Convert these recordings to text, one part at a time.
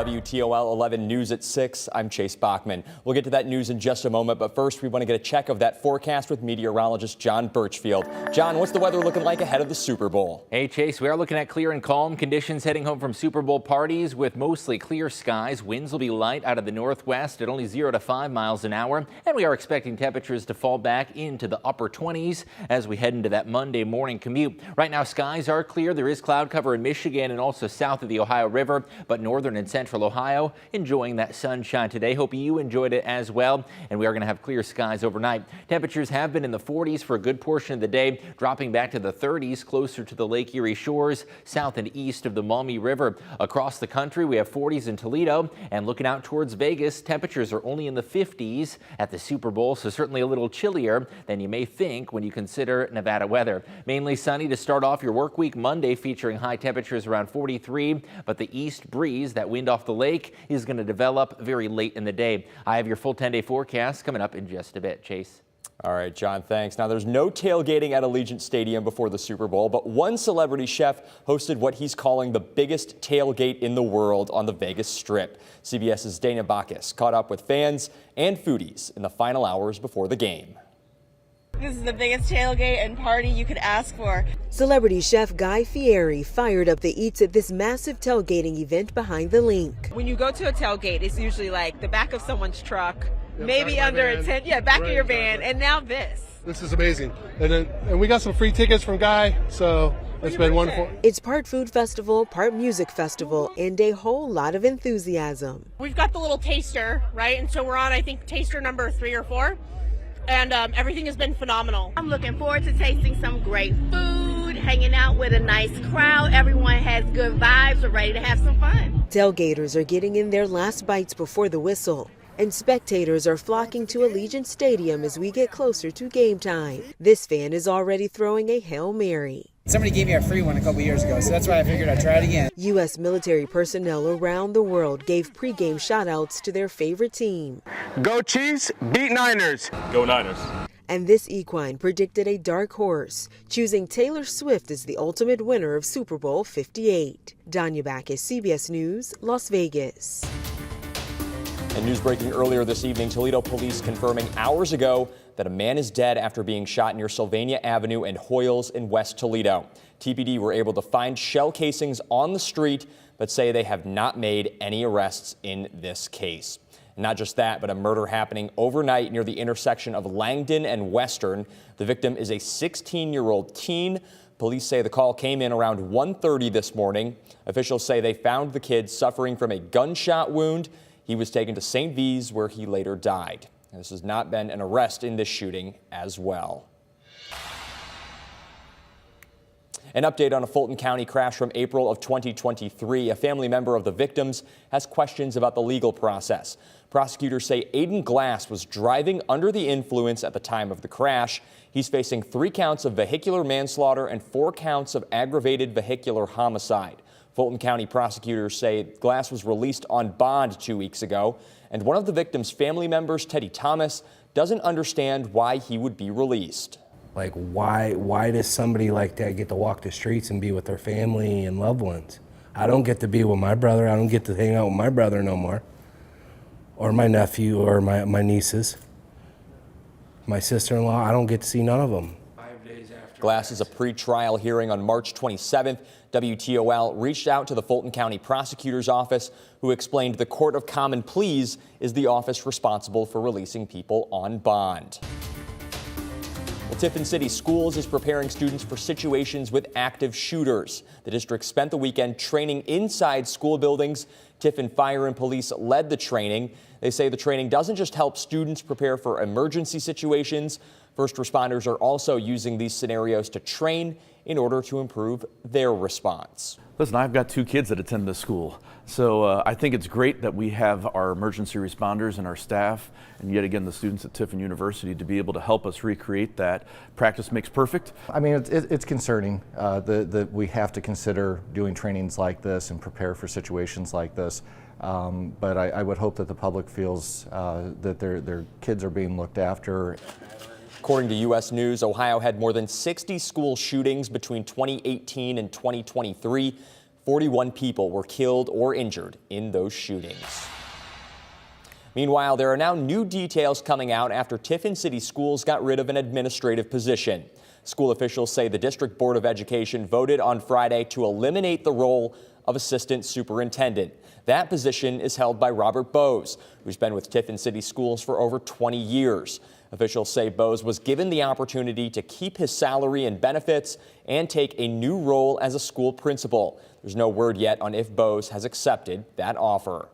WTOL 11 News at 6. I'm Chase Bachman. We'll get to that news in just a moment, but first we want to get a check of that forecast with meteorologist John Birchfield. John, what's the weather looking like ahead of the Super Bowl? Hey, Chase, we are looking at clear and calm conditions heading home from Super Bowl parties with mostly clear skies. Winds will be light out of the northwest at only 0 to 5 miles an hour, and we are expecting temperatures to fall back into the upper 20s as we head into that Monday morning commute. Right now, skies are clear. There is cloud cover in Michigan and also south of the Ohio River, but northern and central Ohio enjoying that sunshine today. Hope you enjoyed it as well. And we are going to have clear skies overnight. Temperatures have been in the 40s for a good portion of the day, dropping back to the 30s closer to the Lake Erie shores, south and east of the Maumee River. Across the country, we have 40s in Toledo, and looking out towards Vegas, temperatures are only in the 50s at the Super Bowl, so certainly a little chillier than you may think when you consider Nevada weather. Mainly sunny to start off your work week Monday, featuring high temperatures around 43, but the east breeze, that wind off the lake, is going to develop very late in the day. I have your full 10-day forecast coming up in just a bit. Chase. All right, John, thanks. Now, there's no tailgating at Allegiant Stadium before the Super Bowl, but one celebrity chef hosted what he's calling the biggest tailgate in the world on the Vegas Strip. CBS's Dana Bacchus caught up with fans and foodies in the final hours before the game. This is the biggest tailgate and party you could ask for. Celebrity chef Guy Fieri fired up the eats at this massive tailgating event behind the link. When you go to a tailgate, it's usually like the back of someone's truck, Yeah, maybe under a tent, back of your van, and now this. This is amazing. And we got some free tickets from Guy, so it's been wonderful. It's part food festival, part music festival, and a whole lot of enthusiasm. We've got the little taster, right? And so we're on, I think, taster number 3 or 4. And everything has been phenomenal. I'm looking forward to tasting some great food, hanging out with a nice crowd. Everyone has good vibes. We're ready to have some fun. Tailgaters are getting in their last bites before the whistle, and spectators are flocking to Allegiant Stadium as we get closer to game time. This fan is already throwing a Hail Mary. Somebody gave me a free one a couple years ago, so that's why I figured I'd try it again. U.S. military personnel around the world gave pregame shout-outs to their favorite team. Go Chiefs, beat Niners. Go Niners. And this equine predicted a dark horse, choosing Taylor Swift as the ultimate winner of Super Bowl 58. Danya Bacchus, CBS News, Las Vegas. And news breaking earlier this evening, Toledo police confirming hours ago that a man is dead after being shot near Sylvania Avenue and Hoyles in West Toledo. TPD were able to find shell casings on the street, but say they have not made any arrests in this case. And not just that, but a murder happening overnight near the intersection of Langdon and Western. The victim is a 16-year-old teen. Police say the call came in around 1:30 this morning. Officials say they found the kid suffering from a gunshot wound. He was taken to St. V's, where he later died. This has not been an arrest in this shooting as well. An update on a Fulton County crash from April of 2023. A family member of the victims has questions about the legal process. Prosecutors say Aiden Glass was driving under the influence at the time of the crash. He's facing 3 counts of vehicular manslaughter and 4 counts of aggravated vehicular homicide. Fulton County prosecutors say Glass was released on bond 2 weeks ago, and one of the victim's family members, Teddy Thomas, doesn't understand why he would be released. Like, why does somebody like that get to walk the streets and be with their family and loved ones? I don't get to be with my brother. I don't get to hang out with my brother no more, or my nephew, or my nieces. My sister-in-law, I don't get to see none of them. Glass is a pre-trial hearing on March 27th. WTOL reached out to the Fulton County Prosecutor's Office, who explained the Court of Common Pleas is the office responsible for releasing people on bond. Well, Tiffin City Schools is preparing students for situations with active shooters. The district spent the weekend training inside school buildings. Tiffin Fire and Police led the training. They say the training doesn't just help students prepare for emergency situations. First responders are also using these scenarios to train in order to improve their response. Listen, I've got 2 kids that attend this school, so I think it's great that we have our emergency responders and our staff, and yet again the students at Tiffin University, to be able to help us recreate that. Practice makes perfect. I mean, it's concerning that we have to consider doing trainings like this and prepare for situations like this. But I would hope that the public feels that their kids are being looked after. According to U.S. News, Ohio had more than 60 school shootings between 2018 and 2023. 41 people were killed or injured in those shootings. Meanwhile, there are now new details coming out after Tiffin City Schools got rid of an administrative position. School officials say the District Board of Education voted on Friday to eliminate the role of assistant superintendent. That position is held by Robert Bose, who's been with Tiffin City Schools for over 20 years. Officials say Bose was given the opportunity to keep his salary and benefits and take a new role as a school principal. There's no word yet on if Bose has accepted that offer.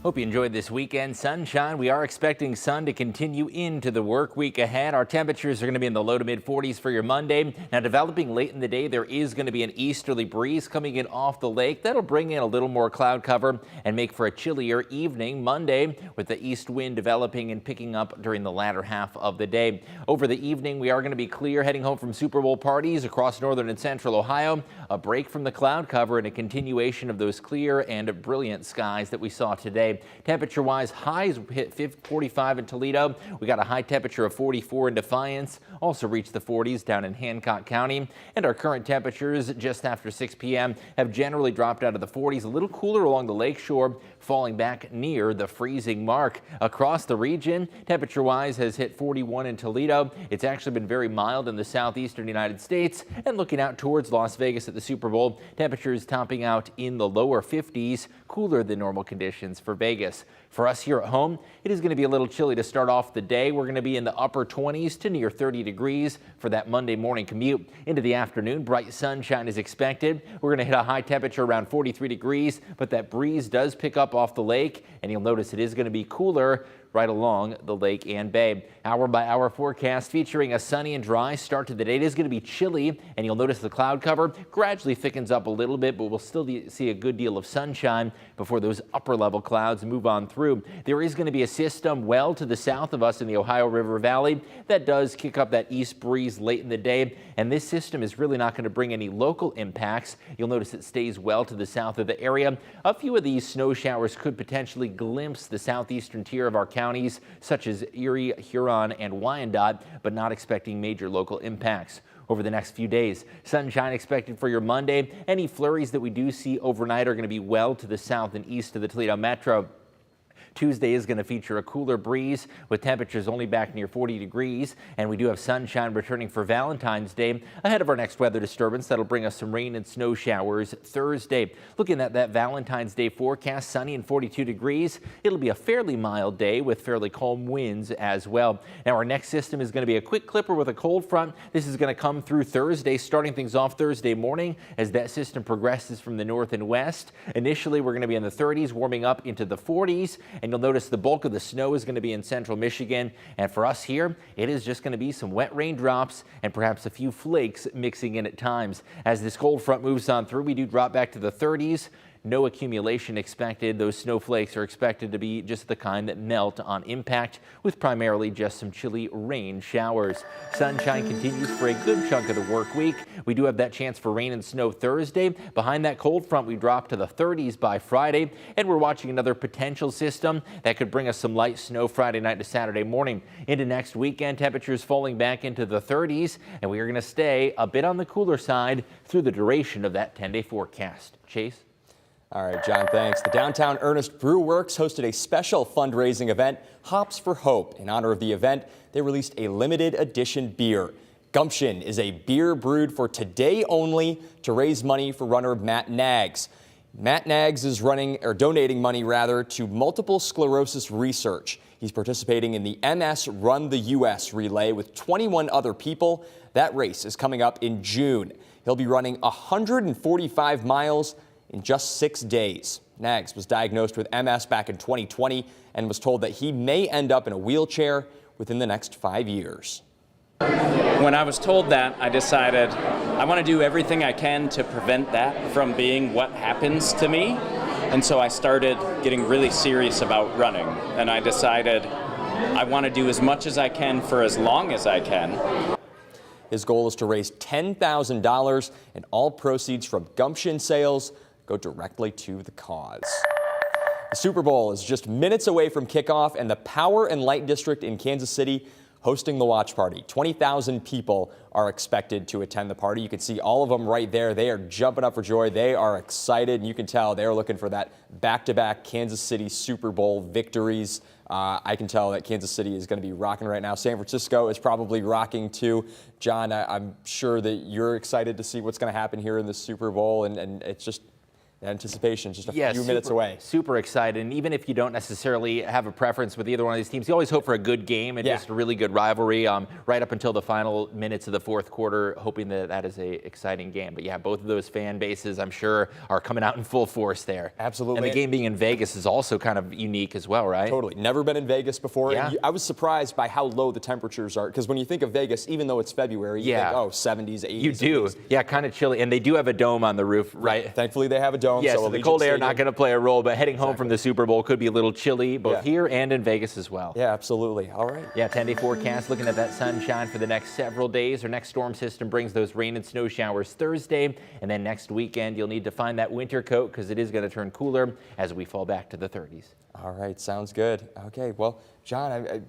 Hope you enjoyed this weekend sunshine. We are expecting sun to continue into the work week ahead. Our temperatures are going to be in the low to mid 40s for your Monday. Now, developing late in the day, there is going to be an easterly breeze coming in off the lake. That'll bring in a little more cloud cover and make for a chillier evening Monday, with the east wind developing and picking up during the latter half of the day. Over the evening, we are going to be clear heading home from Super Bowl parties across northern and central Ohio. A break from the cloud cover and a continuation of those clear and brilliant skies that we saw today. Temperature-wise, highs hit 45 in Toledo. We got a high temperature of 44 in Defiance. Also reached the 40s down in Hancock County. And our current temperatures just after 6 p.m. have generally dropped out of the 40s. A little cooler along the lakeshore, falling back near the freezing mark. Across the region, temperature-wise has hit 41 in Toledo. It's actually been very mild in the southeastern United States. And looking out towards Las Vegas at the Super Bowl, temperatures topping out in the lower 50s, cooler than normal conditions for Vegas. For us here at home, it is going to be a little chilly to start off the day. We're going to be in the upper 20s to near 30 degrees for that Monday morning commute. Into the afternoon, bright sunshine is expected. We're going to hit a high temperature around 43 degrees, but that breeze does pick up off the lake, and you'll notice it is going to be cooler right along the lake and bay. Hour by hour forecast featuring a sunny and dry start to the day. It is going to be chilly, and you'll notice the cloud cover gradually thickens up a little bit, but we'll still see a good deal of sunshine before those upper level clouds move on through. There is going to be a system well to the south of us in the Ohio River Valley that does kick up that east breeze late in the day, and this system is really not going to bring any local impacts. You'll notice it stays well to the south of the area. A few of these snow showers could potentially glimpse the southeastern tier of our counties, such as Erie, Huron, and Wyandotte, but not expecting major local impacts. Over the next few days, sunshine expected for your Monday. Any flurries that we do see overnight are going to be well to the south and east of the Toledo metro. Tuesday is going to feature a cooler breeze with temperatures only back near 40 degrees, and we do have sunshine returning for Valentine's Day ahead of our next weather disturbance that'll bring us some rain and snow showers Thursday. Looking at that Valentine's Day forecast, sunny and 42 degrees. It'll be a fairly mild day with fairly calm winds as well. Now, our next system is going to be a quick clipper with a cold front. This is going to come through Thursday, starting things off Thursday morning as that system progresses from the north and west. Initially, we're going to be in the 30s, warming up into the 40s. And you'll notice the bulk of the snow is going to be in central Michigan. And for us here, it is just going to be some wet raindrops and perhaps a few flakes mixing in at times. As this cold front moves on through, we do drop back to the 30s. No accumulation expected. Those snowflakes are expected to be just the kind that melt on impact, with primarily just some chilly rain showers. Sunshine continues for a good chunk of the work week. We do have that chance for rain and snow Thursday. Behind that cold front, we drop to the 30s by Friday, and we're watching another potential system that could bring us some light snow Friday night to Saturday morning. Into next weekend, temperatures falling back into the 30s, and we are going to stay a bit on the cooler side through the duration of that 10-day forecast. Chase? All right, John, thanks. The Downtown Ernest Brew Works hosted a special fundraising event, Hops for Hope. In honor of the event, they released a limited edition beer. Gumption is a beer brewed for today only to raise money for runner Matt Nags. Matt Nags is donating money to multiple sclerosis research. He's participating in the MS Run the US relay with 21 other people. That race is coming up in June. He'll be running 145 miles in just 6 days. Nags was diagnosed with MS back in 2020 and was told that he may end up in a wheelchair within the next 5 years. When I was told that, I decided I want to do everything I can to prevent that from being what happens to me. And so I started getting really serious about running. And I decided I want to do as much as I can for as long as I can. His goal is to raise $10,000, and all proceeds from Gumption sales go directly to the cause. The Super Bowl is just minutes away from kickoff, and the Power and Light District in Kansas City hosting the watch party. 20,000 people are expected to attend the party. You can see all of them right there. They are jumping up for joy. They are excited, and you can tell they're looking for that back-to-back Kansas City Super Bowl victories. I can tell that Kansas City is going to be rocking right now. San Francisco is probably rocking too. John, I'm sure that you're excited to see what's going to happen here in the Super Bowl, and it's just anticipation, just a few minutes away. Super excited. And even if you don't necessarily have a preference with either one of these teams, you always hope for a good game and just a really good rivalry right up until the final minutes of the fourth quarter, hoping that that is a exciting game. But yeah, both of those fan bases, I'm sure, are coming out in full force there. Absolutely. And the game being in Vegas is also kind of unique as well, right? Totally. Never been in Vegas before. Yeah. And I was surprised by how low the temperatures are, because when you think of Vegas, even though it's February, you think, oh, 70s, 80s. You do. 80s. Yeah, kind of chilly. And they do have a dome on the roof, right? Thankfully, they have a dome. Yeah, so the cold air not going to play a role, but heading home from the Super Bowl could be a little chilly, both here and in Vegas as well. Yeah, absolutely. All right. Yeah, 10-day forecast, looking at that sunshine for the next several days. Our next storm system brings those rain and snow showers Thursday, and then next weekend you'll need to find that winter coat because it is going to turn cooler as we fall back to the 30s. All right, sounds good. Okay, well, John,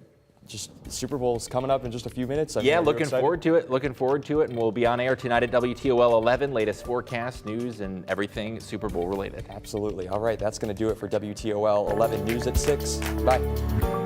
just Super Bowl's coming up in just a few minutes. Yeah, looking forward to it. Looking forward to it, and we'll be on air tonight at WTOL 11. Latest forecast, news, and everything Super Bowl related. Absolutely. All right, that's going to do it for WTOL 11 News at 6. Bye.